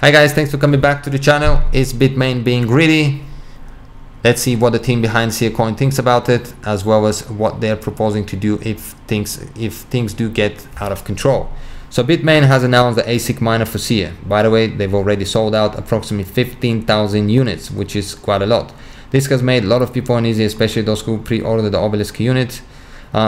Hi guys, thanks for coming back to the channel. Is Bitmain being greedy? Let's see what the team behind SIacoin thinks about it, as well as what they're proposing to do if things do get out of control. So Bitmain has announced the ASIC miner for SIA. By the way, they've already sold out approximately 15,000 units, which is quite a lot. This has made a lot of people uneasy, especially those who pre-ordered the Obelisk unit.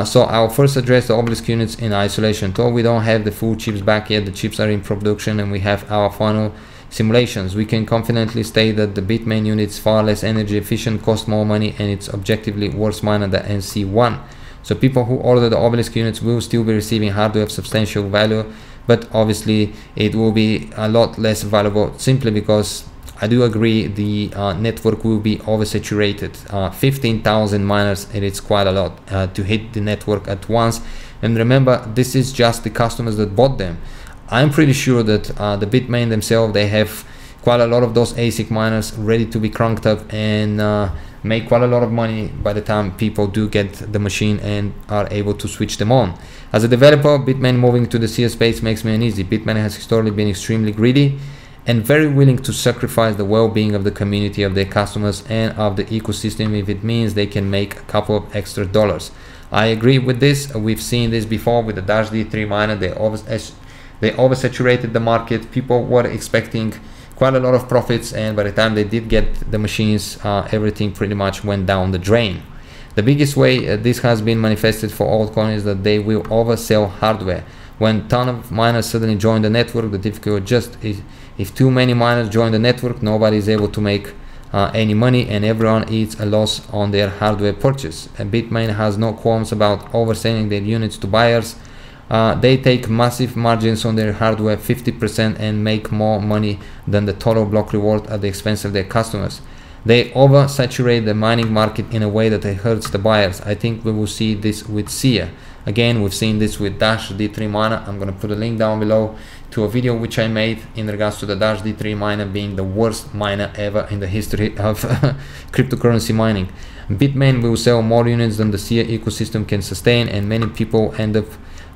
So I'll first address the Obelisk units in isolation. Though we don't have the full chips back yet, the chips are in production and we have our final simulations. We can confidently state that the Bitmain unit is far less energy efficient, cost more money, and it's objectively worse miner than SC1. So people who order the Obelisk units will still be receiving hardware of substantial value, but obviously it will be a lot less valuable simply because I do agree the network will be oversaturated. 15,000 miners, and it's quite a lot to hit the network at once. And remember, this is just the customers that bought them. I'm pretty sure that the Bitmain themselves, they have quite a lot of those ASIC miners ready to be cranked up and make quite a lot of money by the time people do get the machine and are able to switch them on. As a developer, Bitmain moving to the SIA space makes me uneasy. Bitmain has historically been extremely greedy and very willing to sacrifice the well-being of the community, of their customers, and of the ecosystem if it means they can make a couple of extra dollars. I agree with this. We've seen this before with the DOGE D3 miner. They oversaturated the market. People were expecting quite a lot of profits, and by the time they did get the machines, everything pretty much went down the drain. The biggest way this has been manifested for altcoins is that they will oversell hardware. When a ton of miners suddenly join the network, the difficulty just is if too many miners join the network, nobody is able to make any money and everyone eats a loss on their hardware purchase. And Bitmain has no qualms about overselling their units to buyers. They take massive margins on their hardware, 50%, and make more money than the total block reward at the expense of their customers. They oversaturate the mining market in a way that it hurts the buyers. I think we will see this with SIA. Again, we've seen this with DOGE D3 miner. I'm going to put a link down below to a video which I made in regards to the DOGE D3 miner being the worst miner ever in the history of cryptocurrency mining. Bitmain will sell more units than the SIA ecosystem can sustain, and many people end up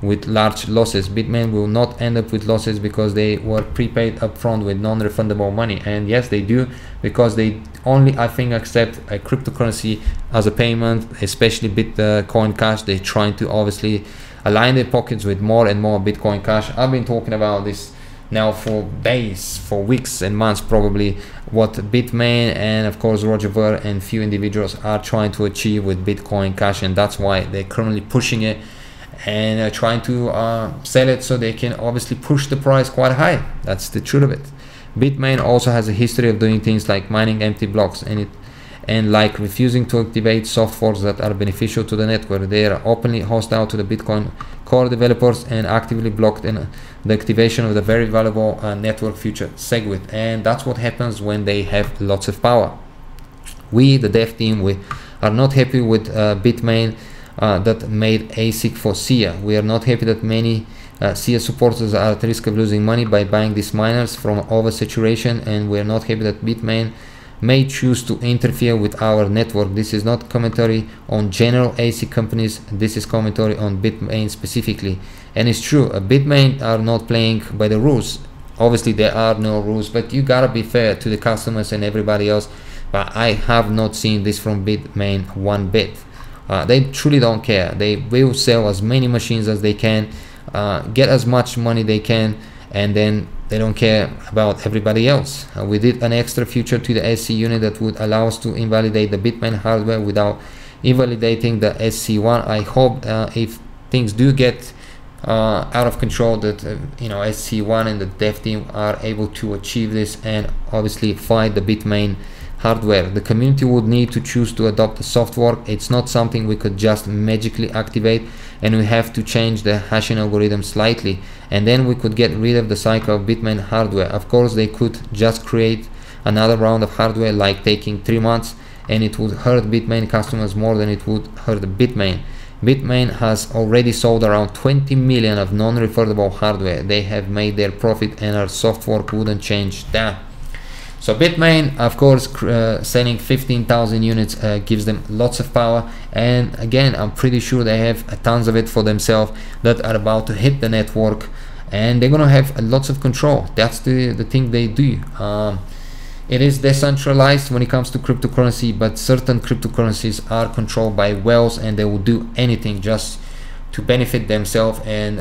with large losses. Bitmain will not end up with losses because they were prepaid upfront with non-refundable money, and yes, they do, because they only, I think, accept a cryptocurrency as a payment, especially Bitcoin Cash. They're trying to obviously align their pockets with more and more Bitcoin Cash. I've been talking about this now for days, for weeks and months probably, what Bitmain and of course Roger Ver and few individuals are trying to achieve with Bitcoin Cash, and that's why they're currently pushing it and trying to sell it so they can obviously push the price quite high. That's the truth of it. Bitmain also has a history of doing things like mining empty blocks and like refusing to activate soft forks that are beneficial to the network. They are openly hostile to the Bitcoin core developers and actively blocked in the activation of the very valuable network future SegWit, and that's what happens when they have lots of power. We, the dev team, we are not happy with Bitmain that made ASIC for SIA. We are not happy that many SIA supporters are at risk of losing money by buying these miners from oversaturation, and we are not happy that Bitmain may choose to interfere with our network. This is not commentary on general ASIC companies, this is commentary on Bitmain specifically. And it's true, Bitmain are not playing by the rules. Obviously there are no rules, but you gotta be fair to the customers and everybody else. But I have not seen this from Bitmain one bit. They truly don't care. They will sell as many machines as they can, get as much money they can, and then they don't care about everybody else. We did an extra feature to the SC unit that would allow us to invalidate the Bitmain hardware without invalidating the SC1. I hope if things do get out of control that SC1 and the dev team are able to achieve this and obviously fight the Bitmain hardware. The community would need to choose to adopt a soft fork. It's not something we could just magically activate, and we have to change the hashing algorithm slightly, and then we could get rid of the cycle of Bitmain hardware. Of course, they could just create another round of hardware, like taking 3 months, and it would hurt Bitmain customers more than it would hurt Bitmain. Bitmain has already sold around 20 million of non-refundable hardware. They have made their profit, and our soft fork wouldn't change that. So Bitmain, of course, selling 15,000 units gives them lots of power, and again, I'm pretty sure they have tons of it for themselves that are about to hit the network and they're gonna have lots of control. That's the thing they do. It is decentralized when it comes to cryptocurrency, but certain cryptocurrencies are controlled by whales, and they will do anything just to benefit themselves and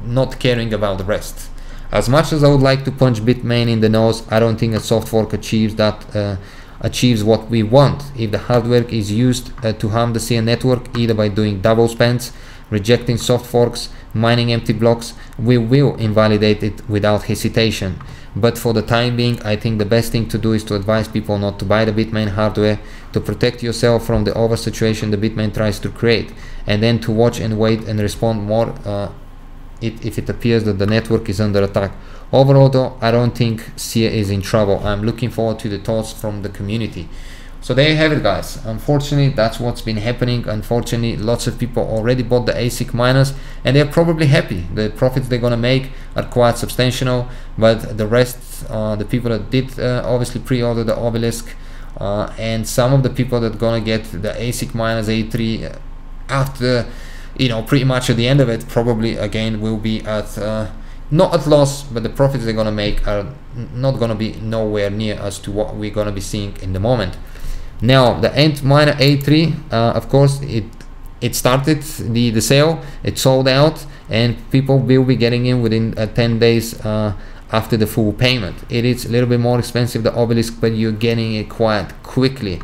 not caring about the rest. As much as I would like to punch Bitmain in the nose, I don't think a soft fork achieves that. Achieves what we want. If the hardware is used to harm the SIA network, either by doing double spends, rejecting soft forks, mining empty blocks, we will invalidate it without hesitation. But for the time being, I think the best thing to do is to advise people not to buy the Bitmain hardware, to protect yourself from the over situation the Bitmain tries to create, and then to watch and wait and respond more if it appears that the network is under attack. Overall though, I don't think SIA is in trouble. I'm looking forward to the thoughts from the community. So there you have it, guys. Unfortunately, that's what's been happening. Unfortunately, lots of people already bought the ASIC miners, and they're probably happy. The profits they're gonna make are quite substantial, but the rest, the people that did obviously pre-order the Obelisk, and some of the people that gonna get the ASIC miners A3 after, you know, pretty much at the end of it, probably again will be at not at loss, but the profits they're gonna make are not gonna be nowhere near as to what we're gonna be seeing in the moment. Now the Antminer A3, of course, it started the sale, it sold out, and people will be getting in within 10 days after the full payment. It is a little bit more expensive, the Obelisk, but you're getting it quite quickly.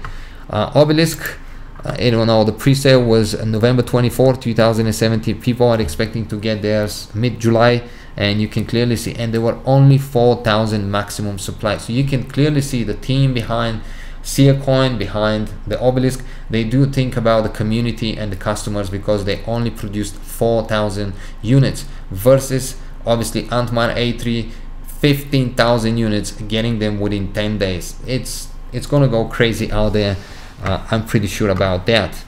Obelisk, I don't know, the pre-sale was November 24, 2017. People are expecting to get theirs mid-July, and you can clearly see, and there were only 4,000 maximum supply. So you can clearly see the team behind SIacoin, behind the Obelisk. They do think about the community and the customers, because they only produced 4,000 units versus obviously Antminer A3, 15,000 units, getting them within 10 days. It's gonna go crazy out there. I'm pretty sure about that.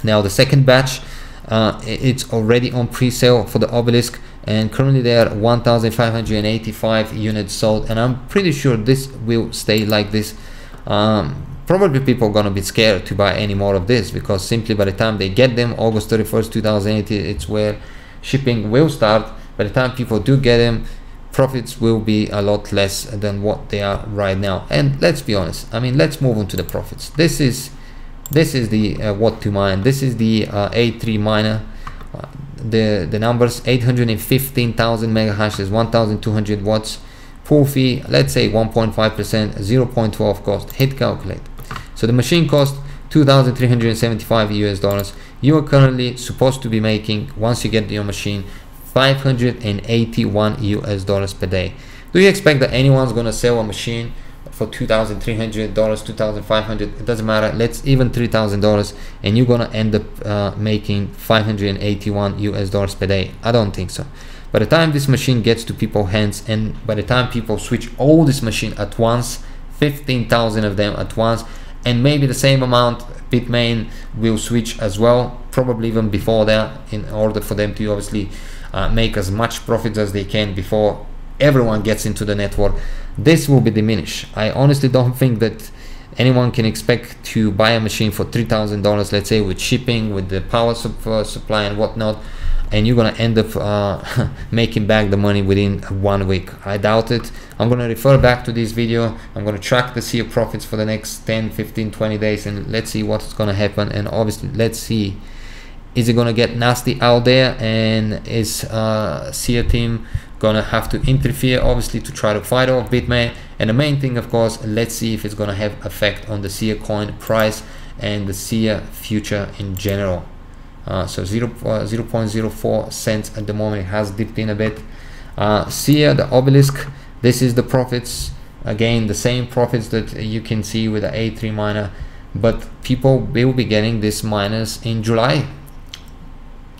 Now the second batch, it's already on pre-sale for the Obelisk, and currently there are 1,585 units sold, and I'm pretty sure this will stay like this. Probably people are gonna be scared to buy any more of this, because simply by the time they get them, August 31st 2018, it's where shipping will start. By the time people do get them, profits will be a lot less than what they are right now. And let's be honest, I mean, let's move on to the profits. This is the what to mine. This is the A3 miner. The numbers: 815,000 mega hashes, 1,200 watts. Pool fee, let's say 1.5%, 0.12 cost. Hit calculate. So the machine cost $2,375 US. You are currently supposed to be making, once you get your machine, $581 US per day. Do you expect that anyone's gonna sell a machine for $2,300, $2,500? It doesn't matter. Let's even $3,000, and you're gonna end up making $581 US per day. I don't think so. By the time this machine gets to people's hands, and by the time people switch all this machine at once, 15,000 of them at once, and maybe the same amount Bitmain will switch as well, probably even before that, in order for them to obviously make as much profits as they can before everyone gets into the network, this will be diminished. I honestly don't think that anyone can expect to buy a machine for $3,000, let's say, with shipping, with the power supply and whatnot, and you're gonna end up making back the money within 1 week. I doubt it. I'm gonna refer back to this video. I'm gonna track the SIA profits for the next 10, 15, 20 days, and let's see what's gonna happen. And obviously, let's see, is it gonna get nasty out there, and is SIA team gonna have to interfere, obviously, to try to fight off Bitmain? And the main thing, of course, let's see if it's gonna have effect on the SIacoin price and the SIA future in general. So 0.04 cents at the moment. It has dipped in a bit. SIA, the Obelisk, this is the profits. Again, the same profits that you can see with the A3 miner, but people will be getting these miners in July.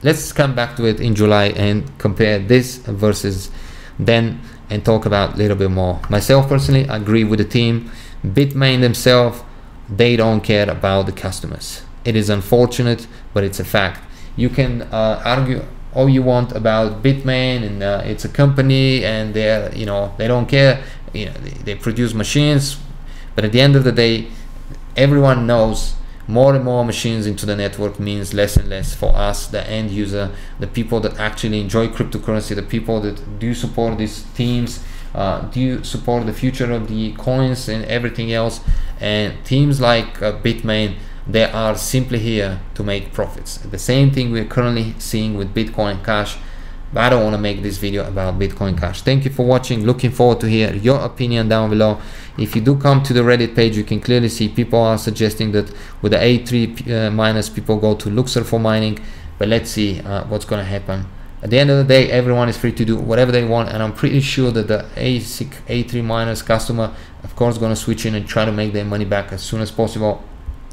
Let's come back to it in July and compare this versus then, and talk about a little bit more. Myself personally, I agree with the team. Bitmain themselves, they don't care about the customers. It is unfortunate, but it's a fact. You can argue all you want about Bitmain, and it's a company, and they're, you know, they don't care. You know, they produce machines, but at the end of the day, everyone knows more and more machines into the network means less and less for us, the end user, the people that actually enjoy cryptocurrency, the people that do support these teams, do support the future of the coins and everything else. And teams like Bitmain, they are simply here to make profits. The same thing we're currently seeing with Bitcoin Cash. But I don't want to make this video about Bitcoin Cash. Thank you for watching. Looking forward to hear your opinion down below. If you do come to the Reddit page, you can clearly see people are suggesting that with the A3 miners, people go to Luxor for mining. But let's see what's going to happen. At the end of the day, everyone is free to do whatever they want, and I'm pretty sure that the ASIC A3 miners customer, of course, going to switch in and try to make their money back as soon as possible.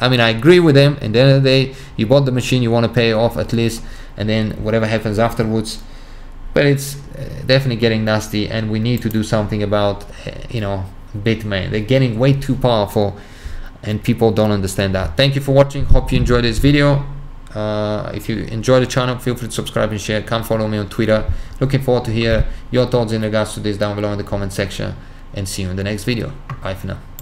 I mean, I agree with them. At the end of the day, you bought the machine, you want to pay it off at least, and then whatever happens afterwards. But it's definitely getting nasty, and we need to do something about, Bitmain. They're getting way too powerful, and people don't understand that. Thank you for watching. Hope you enjoyed this video. If you enjoy the channel, feel free to subscribe and share. Come follow me on Twitter. Looking forward to hear your thoughts in regards to this down below in the comment section, and see you in the next video. Bye for now.